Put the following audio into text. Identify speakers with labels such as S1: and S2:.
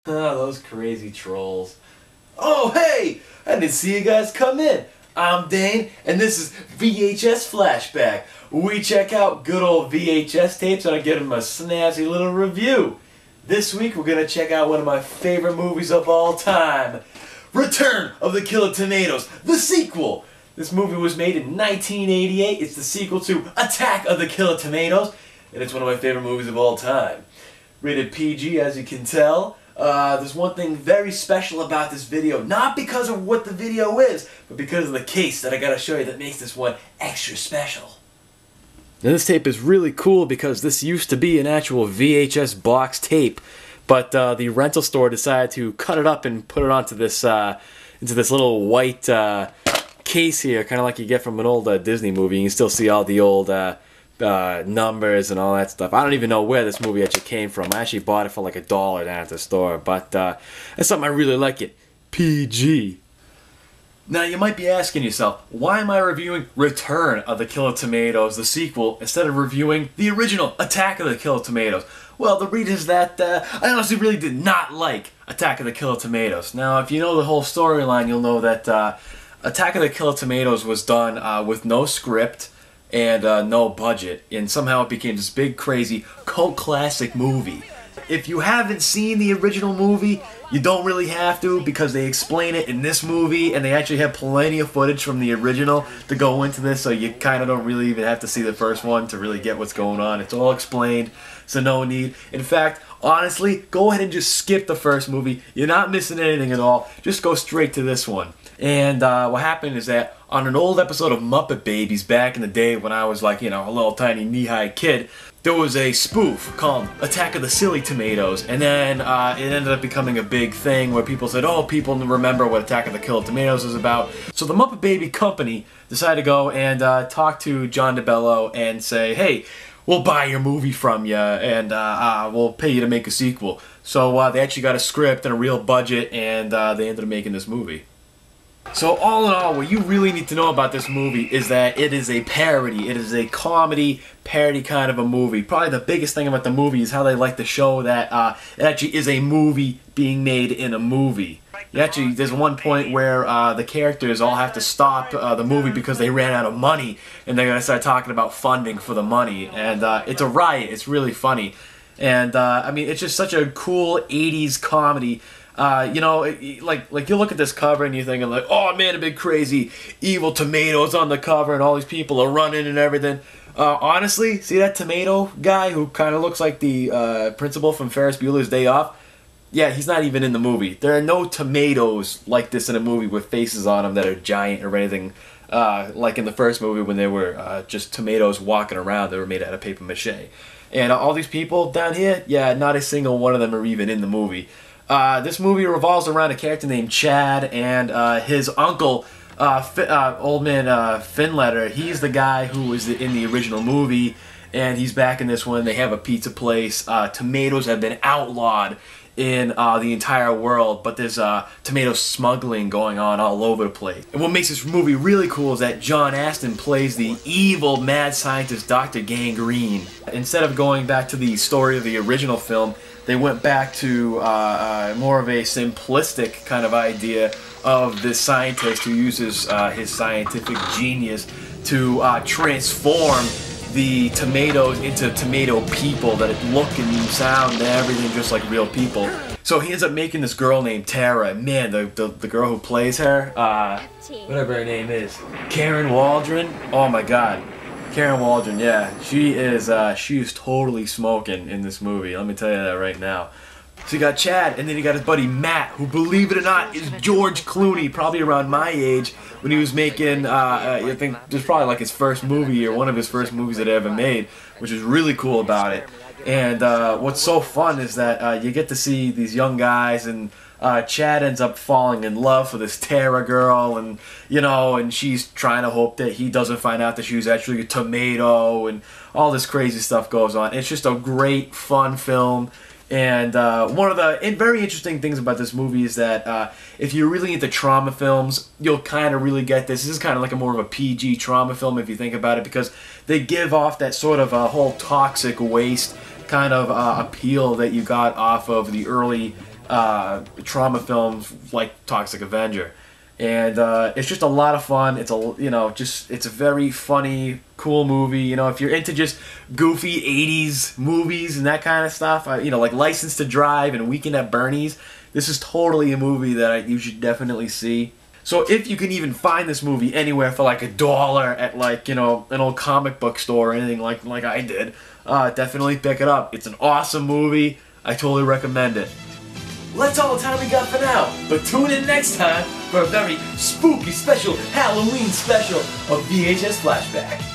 S1: Ah, those crazy trolls. Oh, hey! I didn't see you guys come in. I'm Dane, and this is VHS Flashback. We check out good old VHS tapes and I give them a snazzy little review. This week we're going to check out one of my favorite movies of all time. Return of the Killer Tomatoes, the sequel. This movie was made in 1988. It's the sequel to Attack of the Killer Tomatoes, and it's one of my favorite movies of all time. Rated PG, as you can tell. There's one thing very special about this video, not because of what the video is, but because of the case that I gotta show you that makes this one extra special. Now this tape is really cool because this used to be an actual VHS box tape, but the rental store decided to cut it up and put it onto this into this little white case here, kind of like you get from an old Disney movie. You can still see all the old numbers and all that stuff. I don't even know where this movie actually came from. I actually bought it for like $1 down at the store, but that's something I really like it. PG. Now you might be asking yourself, why am I reviewing Return of the Killer Tomatoes, the sequel, instead of reviewing the original Attack of the Killer Tomatoes? Well, the reason is that I honestly really did not like Attack of the Killer Tomatoes. Now, if you know the whole storyline, you'll know that Attack of the Killer Tomatoes was done with no script and no budget, and somehow it became this big, crazy, cult classic movie. If you haven't seen the original movie, you don't really have to, because they explain it in this movie, and they actually have plenty of footage from the original to go into this, so you kind of don't really even have to see the first one to really get what's going on. It's all explained, so no need. In fact, honestly, go ahead and just skip the first movie. You're not missing anything at all. Just go straight to this one. And what happened is that on an old episode of Muppet Babies back in the day when I was like, you know, a little tiny knee-high kid, there was a spoof called Attack of the Silly Tomatoes, and then it ended up becoming a big thing where people said, oh, people remember what Attack of the Killer Tomatoes is about. So the Muppet Baby Company decided to go and talk to John DeBello and say, hey, we'll buy your movie from you, and we'll pay you to make a sequel. So they actually got a script and a real budget, and they ended up making this movie. So all in all, what you really need to know about this movie is that it is a parody. It is a comedy parody kind of a movie. Probably the biggest thing about the movie is how they like to show that it actually is a movie being made in a movie. There's one point where the characters all have to stop the movie because they ran out of money, and they're going to start talking about funding for the money. And it's a riot. It's really funny. And I mean, it's just such a cool 80s comedy. You know, like you look at this cover and you're thinking like, oh man, a big crazy evil tomatoes on the cover and all these people are running and everything. Honestly, see that tomato guy who kind of looks like the principal from Ferris Bueller's Day Off? Yeah, he's not even in the movie. There are no tomatoes like this in a movie with faces on them that are giant or anything. Like in the first movie when they were just tomatoes walking around, they were made out of paper mache. And all these people down here, yeah, not a single one of them are even in the movie. This movie revolves around a character named Chad and his uncle, Old Man Finletter. He's the guy who was in the original movie, and he's back in this one. They have a pizza place. Tomatoes have been outlawed in the entire world, but there's tomato smuggling going on all over the place. And what makes this movie really cool is that John Astin plays the evil mad scientist Dr. Gangrene. Instead of going back to the story of the original film, they went back to more of a simplistic kind of idea of this scientist who uses his scientific genius to transform the tomatoes into tomato people that look and sound and everything just like real people. So he ends up making this girl named Tara. Man, the girl who plays her, whatever her name is, Karen Waldron. Oh my God. Karen Waldron, yeah, she is totally smoking in this movie. Let me tell you that right now. So you got Chad, and then you got his buddy Matt, who, believe it or not, is George Clooney, probably around my age, when he was making, I think, this is probably like his first movie, or one of his first movies that he ever made, which is really cool about it. And what's so fun is that you get to see these young guys, and Chad ends up falling in love for this Tara girl, and you know, and she's trying to hope that he doesn't find out that she was actually a tomato, and all this crazy stuff goes on. It's just a great, fun film. And one of the very interesting things about this movie is that if you're really into trauma films, you'll kind of really get this. This is kind of like more of a PG trauma film if you think about it, because they give off that sort of whole toxic waste kind of appeal that you got off of the early trauma films like Toxic Avenger. And it's just a lot of fun. It's it's a very funny, cool movie. You know, if you're into just goofy 80s movies and that kind of stuff, like License to Drive and Weekend at Bernie's, this is totally a movie that you should definitely see. So if you can even find this movie anywhere for like $1 at like, an old comic book store or anything like I did, definitely pick it up. It's an awesome movie. I totally recommend it. Well, that's all the time we got for now, but tune in next time for a very spooky special Halloween special of VHS Flashback.